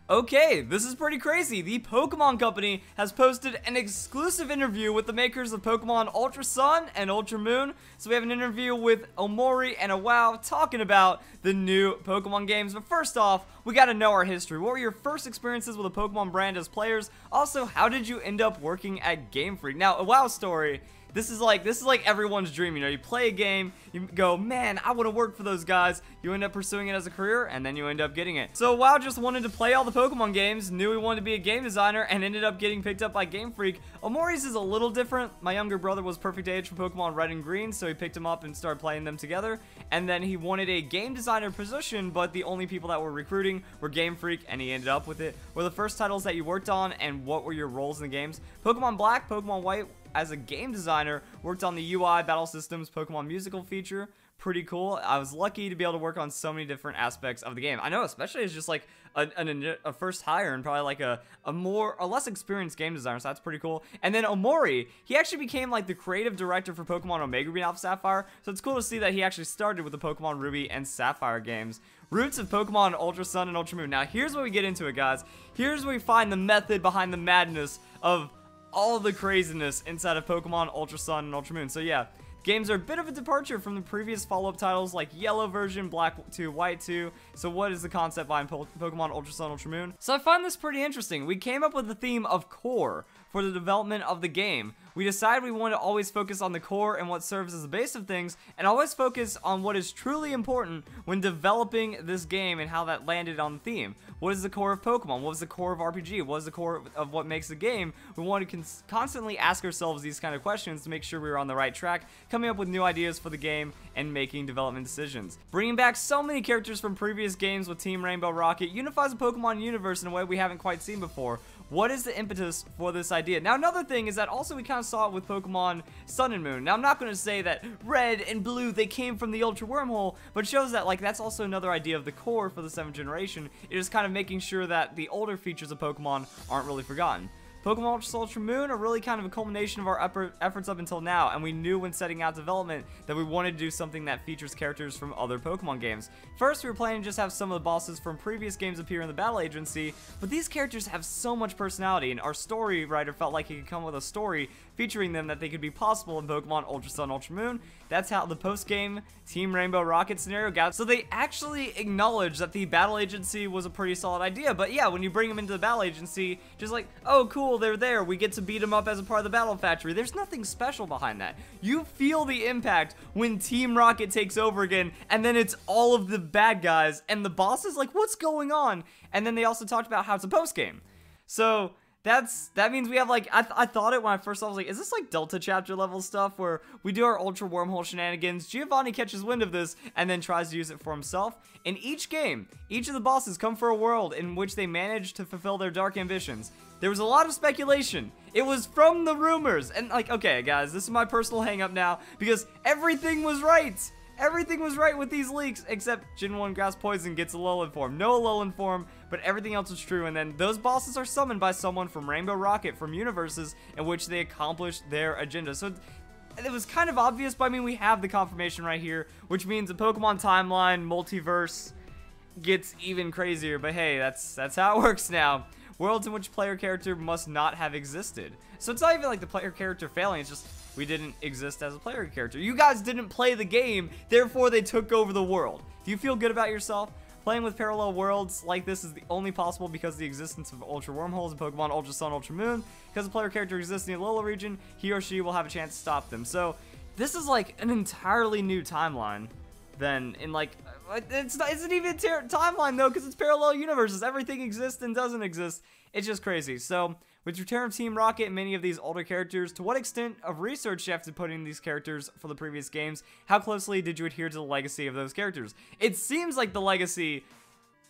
Okay, this is pretty crazy. The Pokemon Company has posted an exclusive interview with the makers of Pokemon Ultra Sun and Ultra Moon. So we have an interview with Omori and Awao talking about the new Pokemon games. But first off, we gotta know our history. What were your first experiences with a Pokemon brand as players? Also, how did you end up working at Gamefreak? Now, Awao's story. This is like everyone's dream, you know, you play a game, you go, man, I want to work for those guys, you end up pursuing it as a career, and then you end up getting it. So WoW just wanted to play all the Pokemon games, knew he wanted to be a game designer, and ended up getting picked up by Game Freak. Omori's is a little different. My younger brother was perfect age for Pokemon Red and Green, so he picked him up and started playing them together, and then he wanted a game designer position, but the only people that were recruiting were Game Freak, and he ended up with it. What were the first titles that you worked on, and what were your roles in the games? Pokemon Black, Pokemon White, as a game designer, worked on the UI, battle systems, Pokemon musical feature. Pretty cool. I was lucky to be able to work on so many different aspects of the game. I know, especially as just like a first hire and probably like a less experienced game designer, so that's pretty cool. And then Omori, he actually became like the creative director for Pokemon Omega Ruby and Alpha Sapphire, so it's cool to see that he actually started with the Pokemon Ruby and Sapphire games. Roots of Pokemon Ultra Sun and Ultra Moon. Now here's where we get into it, guys. Here's where we find the method behind the madness of all the craziness inside of Pokemon Ultra Sun and Ultra Moon. So yeah, games are a bit of a departure from the previous follow-up titles like Yellow version, Black 2, White 2. So what is the concept behind Pokemon Ultra Sun, Ultra Moon? So I find this pretty interesting. We came up with the theme of core for the development of the game. We decided we want to always focus on the core and what serves as the base of things, and always focus on what is truly important when developing this game and how that landed on the theme. What is the core of Pokemon? What was the core of RPG? What is the core of what makes the game? We want to constantly ask ourselves these kind of questions to make sure we were on the right track, coming up with new ideas for the game and making development decisions. Bringing back so many characters from previous games with Team Rainbow Rocket unifies the Pokemon universe in a way we haven't quite seen before. What is the impetus for this idea? Now, another thing is that also we kind of saw it with Pokemon Sun and Moon. Now, I'm not going to say that Red and Blue, they came from the Ultra Wormhole, but it shows that, like, that's also another idea of the core for the 7th generation. It is kind of making sure that the older features of Pokemon aren't really forgotten. Pokemon Ultra Sun, Ultra Moon are really kind of a culmination of our efforts up until now, and we knew when setting out development that we wanted to do something that features characters from other Pokemon games. First, we were planning to just have some of the bosses from previous games appear in the battle agency, but these characters have so much personality, and our story writer felt like he could come with a story featuring them that they could be possible in Pokemon Ultra Sun, Ultra Moon. That's how the post-game Team Rainbow Rocket scenario got. So they actually acknowledged that the battle agency was a pretty solid idea, but yeah, when you bring them into the battle agency, just like, oh cool, they're there, we get to beat them up as a part of the battle factory. There's nothing special behind that. You feel the impact when Team Rocket takes over again, and then it's all of the bad guys, and the boss is like, what's going on? And then they also talked about how it's a post-game. So that means we have, like, I thought it when I first saw it, I was like, is this like Delta chapter level stuff where we do our Ultra Wormhole shenanigans? Giovanni catches wind of this and then tries to use it for himself. In each game, each of the bosses come for a world in which they manage to fulfill their dark ambitions. There was a lot of speculation. It was from the rumors. And, like, okay, guys, this is my personal hang-up now, because everything was right. Everything was right with these leaks, except Gen 1 Grass Poison gets Alolan form. No Alolan form, but everything else is true. And then those bosses are summoned by someone from Rainbow Rocket from universes in which they accomplished their agenda. So it was kind of obvious, but I mean, we have the confirmation right here, which means the Pokemon timeline, multiverse gets even crazier. But hey, that's how it works now. Worlds in which player character must not have existed. So it's not even like the player character failing, it's just we didn't exist as a player character. You guys didn't play the game, therefore they took over the world. Do you feel good about yourself? Playing with parallel worlds like this is the only possible because of the existence of Ultra Wormholes in Pokemon Ultra Sun, Ultra Moon. Because the player character exists in the Alola region, he or she will have a chance to stop them. So this is like an entirely new timeline than in like, isn't even a timeline though, because it's parallel universes. Everything exists and doesn't exist. It's just crazy. So with return of Team Rocket and many of these older characters, to what extent of research you have to put in these characters for the previous games? How closely did you adhere to the legacy of those characters? It seems like the legacy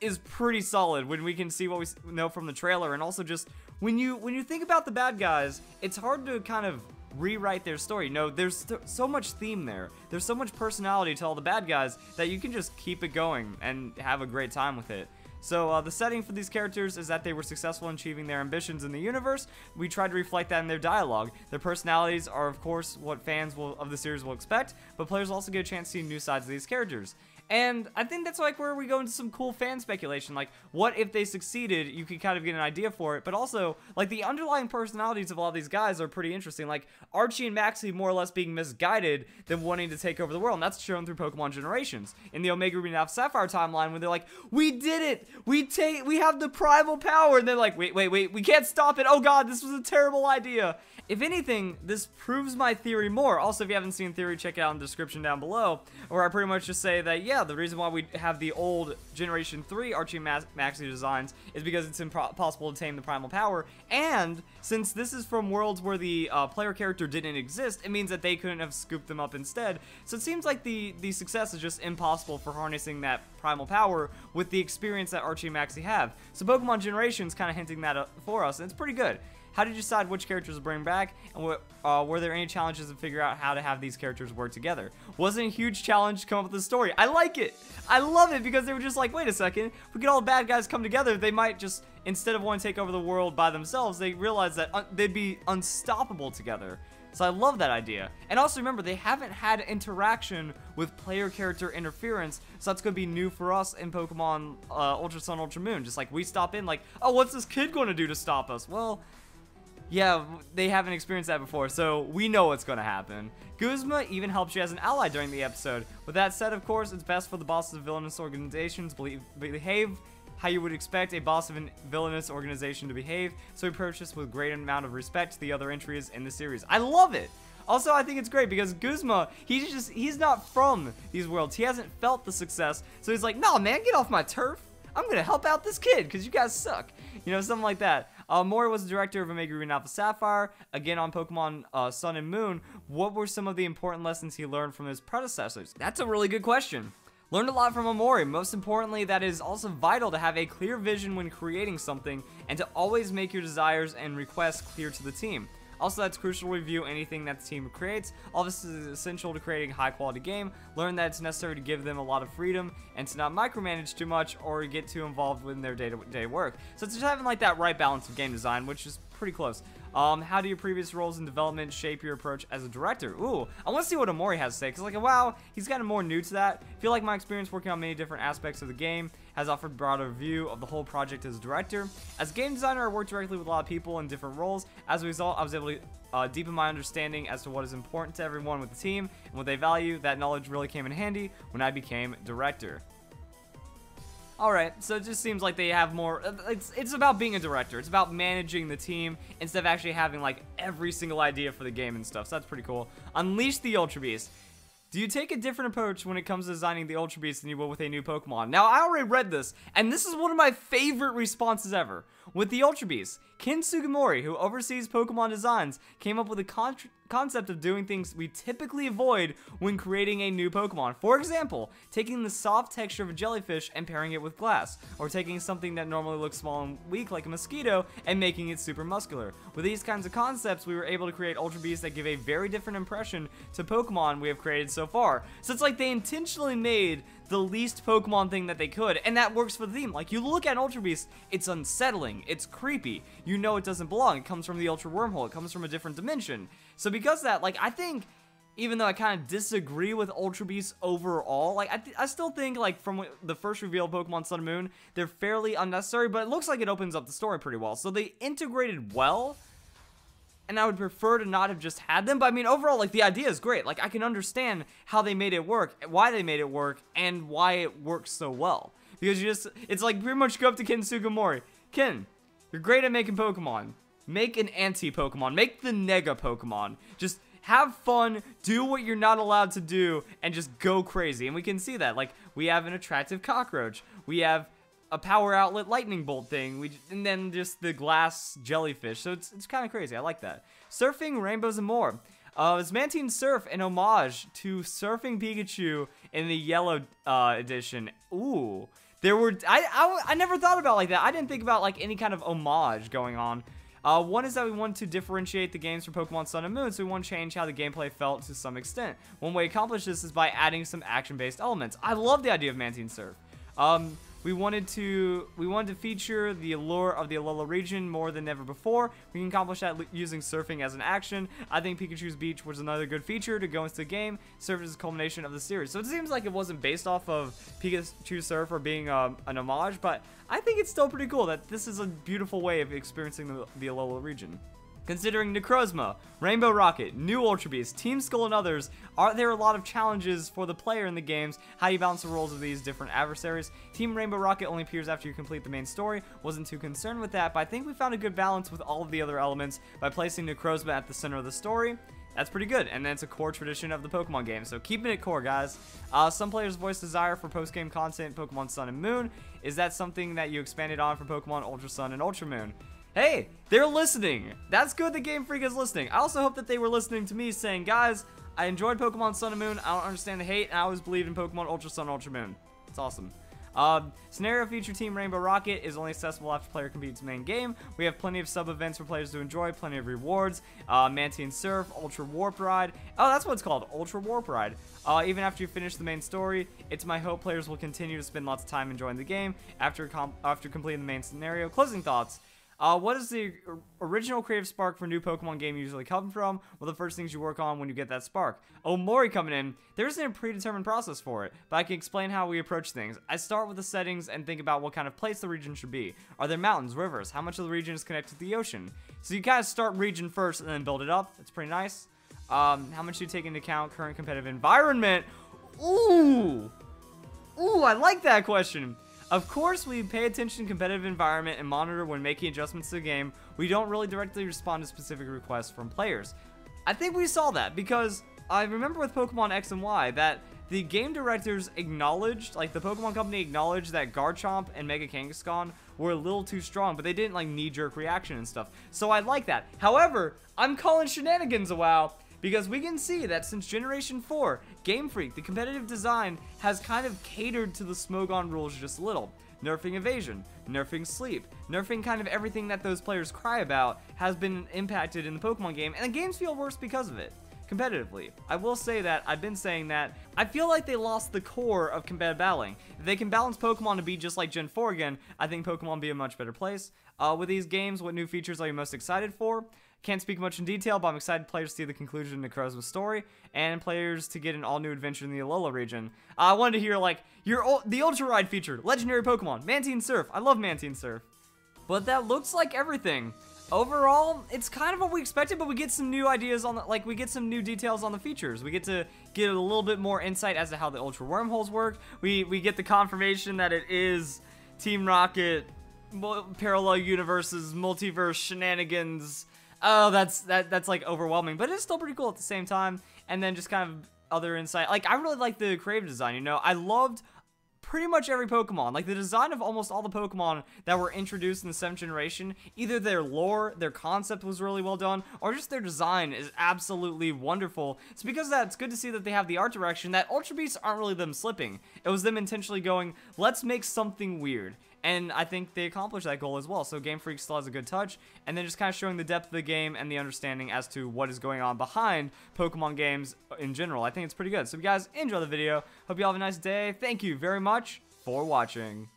is pretty solid when we can see what we know from the trailer, and also just when you think about the bad guys, it's hard to kind of rewrite their story. No, there's so much theme there. There's so much personality to all the bad guys that you can just keep it going and have a great time with it. So the setting for these characters is that they were successful in achieving their ambitions in the universe. We tried to reflect that in their dialogue. Their personalities are, of course, what fans of the series will expect, but players also get a chance to see new sides of these characters. And I think that's like where we go into some cool fan speculation. Like, what if they succeeded? You could kind of get an idea for it. But also, like, the underlying personalities of all these guys are pretty interesting. Like, Archie and Maxie more or less being misguided than wanting to take over the world. And that's shown through Pokemon Generations. In the Omega Ruby and Alpha Sapphire timeline, when they're like, we did it! We have the primal power! And they're like, wait, we can't stop it! Oh god, this was a terrible idea! If anything, this proves my theory more. Also, if you haven't seen theory, check it out in the description down below, where I pretty much just say that, yeah, the reason why we have the old Generation 3 Archie and Maxie designs is because it's impossible to tame the primal power, and since this is from worlds where the player character didn't exist, it means that they couldn't have scooped them up instead. So it seems like the success is just impossible for harnessing that primal power with the experience that Archie and Maxie have. So Pokemon Generations kind of hinting that for us, and it's pretty good. How did you decide which characters to bring back, and were there any challenges to figure out how to have these characters work together? Wasn't a huge challenge to come up with a story. I like it. I love it because they were just like, wait a second, if we get all the bad guys come together, they might just, instead of wanting to take over the world by themselves, they realize that they'd be unstoppable together. So I love that idea. And also remember, they haven't had interaction with player character interference, so that's going to be new for us in Pokemon Ultra Sun, Ultra Moon. Just like we stop in like, oh, what's this kid going to do to stop us? Well, yeah, they haven't experienced that before, so we know what's going to happen. Guzma even helps you as an ally during the episode. With that said, of course, it's best for the bosses of villainous organizations behave how you would expect a boss of a villainous organization to behave, so we approach this with great amount of respect to the other entries in the series. I love it! Also, I think it's great because Guzma, he's not from these worlds. He hasn't felt the success, so he's like, nah, man, get off my turf. I'm going to help out this kid because you guys suck. You know, something like that. Mori was the director of Omega Ruby and Alpha Sapphire, again on Pokemon Sun and Moon. What were some of the important lessons he learned from his predecessors? That's a really good question. Learned a lot from Omori. Most importantly, that it is also vital to have a clear vision when creating something and to always make your desires and requests clear to the team. Also, that's crucial to review anything that the team creates. All this is essential to creating a high-quality game. Learn that it's necessary to give them a lot of freedom and to not micromanage too much or get too involved in their day-to-day work. So it's just having like that right balance of game design, which is pretty close. How do your previous roles in development shape your approach as a director? Ooh, I want to see what Omori has to say, because like, wow, he's kind of more new to that. I feel like my experience working on many different aspects of the game has offered a broader view of the whole project as a director. As a game designer, I work directly with a lot of people in different roles. As a result, I was able to deepen my understanding as to what is important to everyone with the team and what they value. That knowledge really came in handy when I became director. Alright, so it just seems like they have more, it's about being a director, it's about managing the team instead of actually having like every single idea for the game and stuff, so that's pretty cool. Unleash the Ultra Beast. Do you take a different approach when it comes to designing the Ultra Beast than you will with a new Pokemon? Now, I already read this, and this is one of my favorite responses ever. With the Ultra Beast, Ken Sugimori, who oversees Pokemon designs, came up with a concept of doing things we typically avoid when creating a new Pokemon. For example, taking the soft texture of a jellyfish and pairing it with glass, or taking something that normally looks small and weak like a mosquito and making it super muscular. With these kinds of concepts, we were able to create Ultra Beasts that give a very different impression to Pokemon we have created so far. So it's like they intentionally made the least Pokemon thing that they could, and that works for the theme. Like, you look at Ultra Beast, it's unsettling, it's creepy, you know it doesn't belong, it comes from the Ultra Wormhole, it comes from a different dimension. So because of that, like, I think, even though I kind of disagree with Ultra Beasts overall, like, I still think, like, from the first reveal of Pokemon Sun and Moon, they're fairly unnecessary, but it looks like it opens up the story pretty well. So they integrated well, and I would prefer to not have just had them, but I mean, overall, like, the idea is great. Like, I can understand how they made it work, why they made it work, and why it works so well. Because it's like pretty much go up to Ken Sugimori. Ken, you're great at making Pokemon. Make an anti-Pokemon. Make the Nega Pokemon. Just have fun, do what you're not allowed to do, and just go crazy. And we can see that. Like, we have an attractive cockroach. We have a power outlet lightning bolt thing, and then just the glass jellyfish. So it's kind of crazy. I like that. Surfing, rainbows, and more. Is Mantine Surf an homage to Surfing Pikachu in the yellow edition? Ooh. There were, I never thought about it like that. I didn't think about like any kind of homage going on. One is that we want to differentiate the games from Pokemon Sun and Moon, so we want to change how the gameplay felt to some extent. One way to accomplish this is by adding some action-based elements. I love the idea of Mantine Surf. we wanted to feature the allure of the Alola region more than ever before. We can accomplish that using surfing as an action. I think Pikachu's Beach was another good feature to go into the game, served as a culmination of the series. So it seems like it wasn't based off of Pikachu's Surf or being an homage, but I think it's still pretty cool that this is a beautiful way of experiencing the Alola region. Considering Necrozma, Rainbow Rocket, New Ultra Beast, Team Skull, and others, are there a lot of challenges for the player in the games? How you balance the roles of these different adversaries? Team Rainbow Rocket only appears after you complete the main story. Wasn't too concerned with that, but I think we found a good balance with all of the other elements by placing Necrozma at the center of the story. That's pretty good, and then it's a core tradition of the Pokemon game, so keeping it core, guys. Some players voice desire for post-game content Pokemon Sun and Moon. Is that something that you expanded on for Pokemon Ultra Sun and Ultra Moon? Hey, they're listening. That's good that Gamefreak is listening. I also hope that they were listening to me saying, guys, I enjoyed Pokemon Sun and Moon. I don't understand the hate, and I always believed in Pokemon Ultra Sun, Ultra Moon. It's awesome. Scenario feature Team Rainbow Rocket is only accessible after player competes main game. We have plenty of sub-events for players to enjoy, plenty of rewards. Mantian Surf, Ultra Warp Ride. Oh, that's what it's called, Ultra Warp Ride. Even after you finish the main story, it's my hope players will continue to spend lots of time enjoying the game after completing the main scenario. Closing thoughts. What is the original creative spark for new Pokemon game usually come from? Well, the first things you work on when you get that spark. Omori coming in. There isn't a predetermined process for it, but I can explain how we approach things. I start with the settings and think about what kind of place the region should be. Are there mountains, rivers? How much of the region is connected to the ocean? So you kind of start region first and then build it up. It's pretty nice. How much do you take into account current competitive environment? Ooh, I like that question. Of course, we pay attention to competitive environment and monitor when making adjustments to the game. We don't really directly respond to specific requests from players. I think we saw that because I remember with Pokemon X and Y that the game directors acknowledged, like the Pokemon company acknowledged that Garchomp and Mega Kangaskhan were a little too strong, but they didn't like knee-jerk reaction and stuff. So I like that. However, I'm calling shenanigans a while. Because we can see that since Generation 4, Gamefreak, the competitive design, has kind of catered to the Smogon rules just a little. Nerfing evasion, nerfing sleep, nerfing kind of everything that those players cry about has been impacted in the Pokemon game, and the games feel worse because of it, competitively. I will say that, I've been saying that, I feel like they lost the core of competitive battling. If they can balance Pokemon to be just like Gen 4 again, I think Pokemon will be a much better place. With these games, what new features are you most excited for? Can't speak much in detail, but I'm excited players to see the conclusion of Necrozma's story, and players to get an all-new adventure in the Alola region. I wanted to hear, like, the Ultra Ride feature, legendary Pokemon, Mantian Surf. I love Mantian Surf. But that looks like everything. Overall, it's kind of what we expected, but we get some new ideas on the, we get some new details on the features. We get to get a little bit more insight as to how the Ultra Wormholes work. We get the confirmation that it is Team Rocket, parallel universes, multiverse shenanigans. Oh, that's like overwhelming, but it's still pretty cool at the same time. And then just kind of other insight. Like, I really like the creative design, you know. I loved pretty much every Pokemon. Like, the design of almost all the Pokemon that were introduced in the 7th generation, either their lore, their concept was really well done, or just their design is absolutely wonderful. It's because of that, it's good to see that they have the art direction, that Ultra Beasts aren't really them slipping. It was them intentionally going, let's make something weird. And I think they accomplished that goal as well. So Game Freak still has a good touch. And then just kind of showing the depth of the game and the understanding as to what is going on behind Pokemon games in general. I think it's pretty good. So if you guys enjoy the video, hope you all have a nice day. Thank you very much for watching.